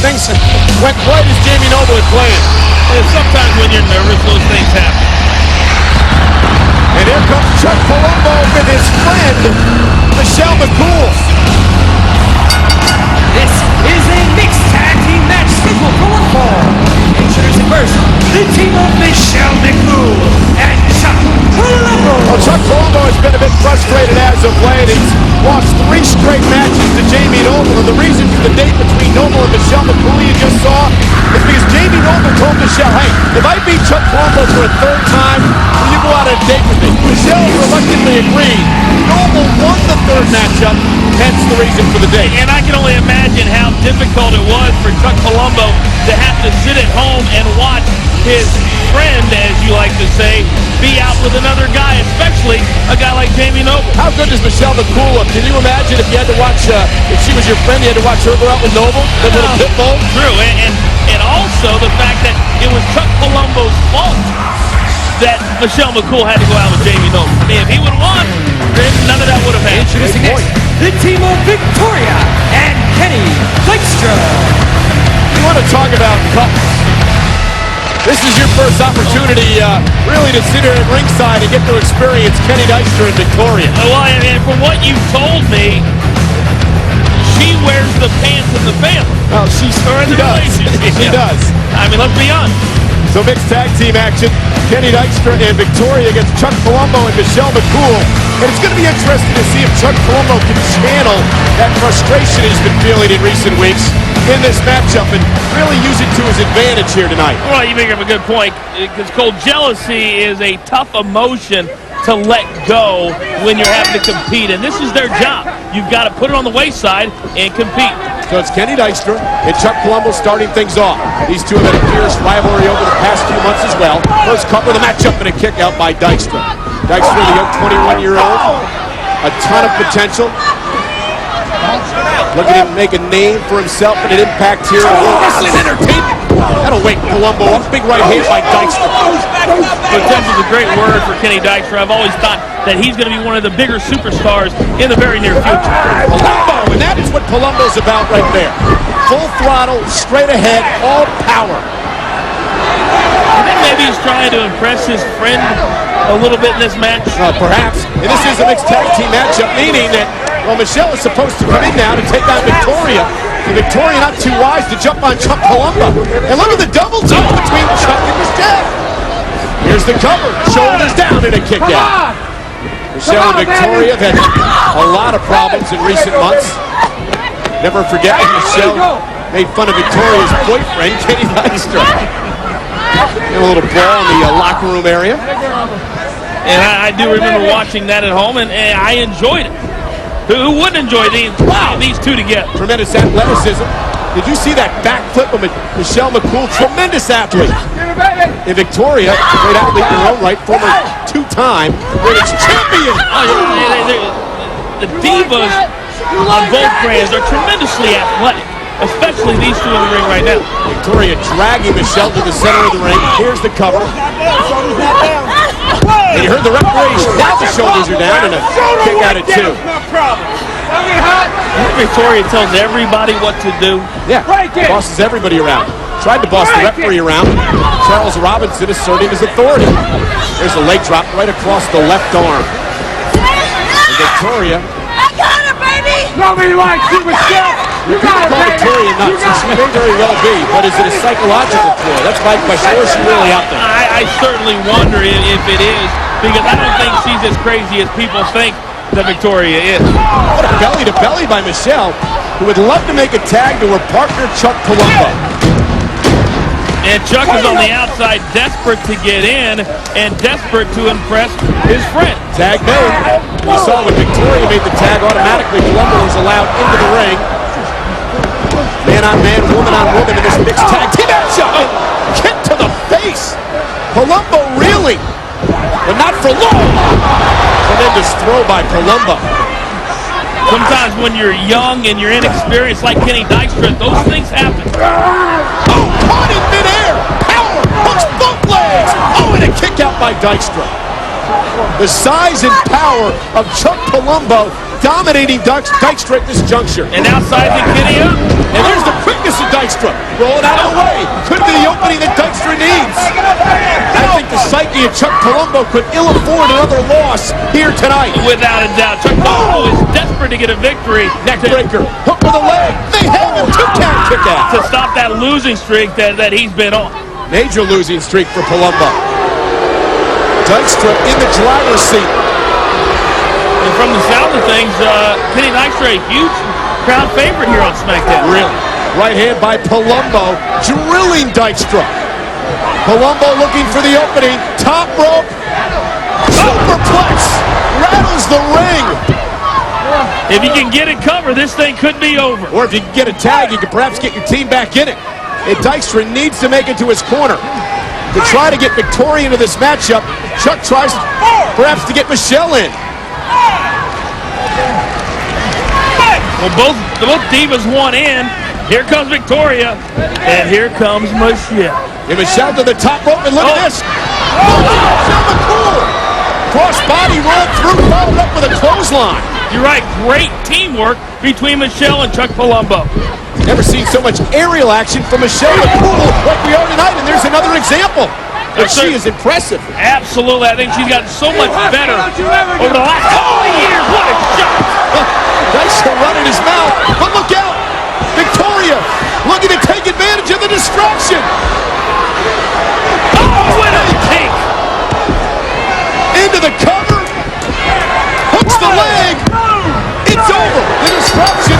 things went quite as Jamie Noble had planned. And sometimes when you're nervous, those things happen. And here comes Chuck Palumbo with his friend, Michelle McCool. This is a mixed tag team match scheduled for one fall. Introducing first, the team of Michelle McCool and Chuck Palumbo. Well, Chuck Palumbo has been a bit frustrated as of late. He's lost 3 straight matches to Jamie Noble, and the reason for the date between Noble and Michelle McCool you just saw is because Jamie Noble told Michelle, hey, if I beat Chuck Palumbo for a 3rd time, will you go out on a date with me? Michelle reluctantly agreed. Noble won the 3rd matchup, hence the reason for the date. And I can only imagine how difficult it was for Chuck Palumbo to have to sit at home and watch his friend, as you like to say, be out with another guy, especially a guy like Jamie Noble. How good does Michelle McCool look? Can you imagine if you had to watch, if she was your friend, you had to watch her go out with Noble, the little pit bull? True, and also the fact that it was Chuck Palumbo's fault that Michelle McCool had to go out with Jamie Noble. I mean, if he would have won, then none of that would have happened. Introducing next, the team of Victoria and Kenny Dykstra. You want to talk about cups? This is your first opportunity, really, to sit here at ringside and get to experience Kenny Dykstra and Victoria. Well, I mean, from what you've told me, she wears the pants in the family. Well, she does. She does. I mean, let's be honest. So mixed tag team action. Kenny Dykstra and Victoria against Chuck Palumbo and Michelle McCool. And it's going to be interesting to see if Chuck Palumbo can channel that frustration he's been feeling in recent weeks in this matchup and really use it to his advantage here tonight. Well, you make up a good point, because Cole, jealousy is a tough emotion to let go when you're having to compete, and this is their job. You've got to put it on the wayside and compete. So it's Kenny Dykstra and Chuck Palumbo starting things off. These two have had a fierce rivalry over the past few months as well. First cover of the matchup and a kick out by Dykstra. Dykstra, the young 21-year-old, a ton of potential. Looking to make a name for himself and an impact here. Wrestling entertainment. That'll wake Palumbo up. Big right hand by Dykstra. Potential is a great word for Kenny Dykstra. I've always thought that he's going to be one of the bigger superstars in the very near future. Palumbo, and that is what Palumbo's about right there. Full throttle, straight ahead, all power. I think maybe he's trying to impress his friend a little bit in this match. Perhaps. And this is a mixed tag team matchup, meaning that, well, Michelle is supposed to come in now to take on Victoria. And Victoria not too wise to jump on Chuck Palumbo. And look at the double jump between Chuck and Michelle. Here's the cover. Shoulders down and a kick out. Michelle and Victoria have had a lot of problems in recent months. Never forget when Michelle made fun of Victoria's boyfriend, Kenny Dykstra. A little brawl in the locker room area. And I do remember watching that at home, and I enjoyed it. Who wouldn't enjoy these two together? Tremendous athleticism. Did you see that backflip of Michelle McCool? Tremendous athlete. And Victoria, great athlete in her own right, former 2-time British champion. The divas on both brands are tremendously athletic, especially these two in the ring right now. Victoria dragging Michelle to the center of the ring. Here's the cover. And you heard the referee. Now the shoulders are down and a kick out at 2. Victoria tells everybody what to do. Yeah, bosses everybody around. Tried to boss the referee around. Charles Robinson asserting his authority. There's a leg drop right across the left arm. And Victoria. I got it, baby! Nobody likes you, Michelle. You can call Victoria nuts, and she may very well be, but is it a psychological ploy? That's my question. Or is she really out there? I certainly wonder if it is, because I don't think she's as crazy as people think that Victoria is. What a belly-to-belly by Michelle, who would love to make a tag to her partner, Chuck Palumbo. And Chuck is on the outside, desperate to get in and desperate to impress his friend. Tag made. We saw when Victoria made the tag, automatically Palumbo was allowed into the ring. Man-on-man, woman-on-woman in this mixed tag team matchup. Kick to the face. Palumbo reeling, but not for long. Tremendous throw by Palumbo. Sometimes when you're young and you're inexperienced like Kenny Dykstra, those things happen. Oh, caught in midair. Power, hooks both legs. Oh, and a kick out by Dykstra. The size and power of Chuck Palumbo dominating Dykstra at this juncture. And now sizing Kenny up. And there's the quickness of Dykstra. Dykstra. Rolling out of the way. Could be the opening that Dykstra needs. I think the psyche of Chuck Palumbo could ill afford another loss here tonight. Without a doubt. Chuck Palumbo is desperate to get a victory. Neckbreaker. Hook with a leg. They have him. 2-count kick out. To stop that losing streak that he's been on. Major losing streak for Palumbo. Dykstra in the driver's seat. And from the sound of things, Kenny Dykstra, a huge crowd favorite here on SmackDown. Really? Right hand by Palumbo, drilling Dykstra. Palumbo looking for the opening. Top rope. Superplex. Rattles the ring. If you can get it covered, this thing could be over. Or if you can get a tag, you can perhaps get your team back in it. And Dykstra needs to make it to his corner. To try to get Victoria into this matchup, Chuck tries perhaps to get Michelle in. Well, both divas want in. Here comes Victoria, and here comes Michelle. And Michelle to the top rope, and look at this. Michelle McCool. Cross body roll through, followed up with a clothesline. You're right, great teamwork between Michelle and Chuck Palumbo. Never seen so much aerial action from Michelle McCool like we are tonight, and there's another example. And Yes, she sir. is impressive. Absolutely, I think she's gotten so much better over the last couple of years. What a shot! Dykstra running his mouth, but look out! Victoria looking to take advantage of the distraction. Oh, what a kick! Into the cover. Hooks the leg. It's over. The distraction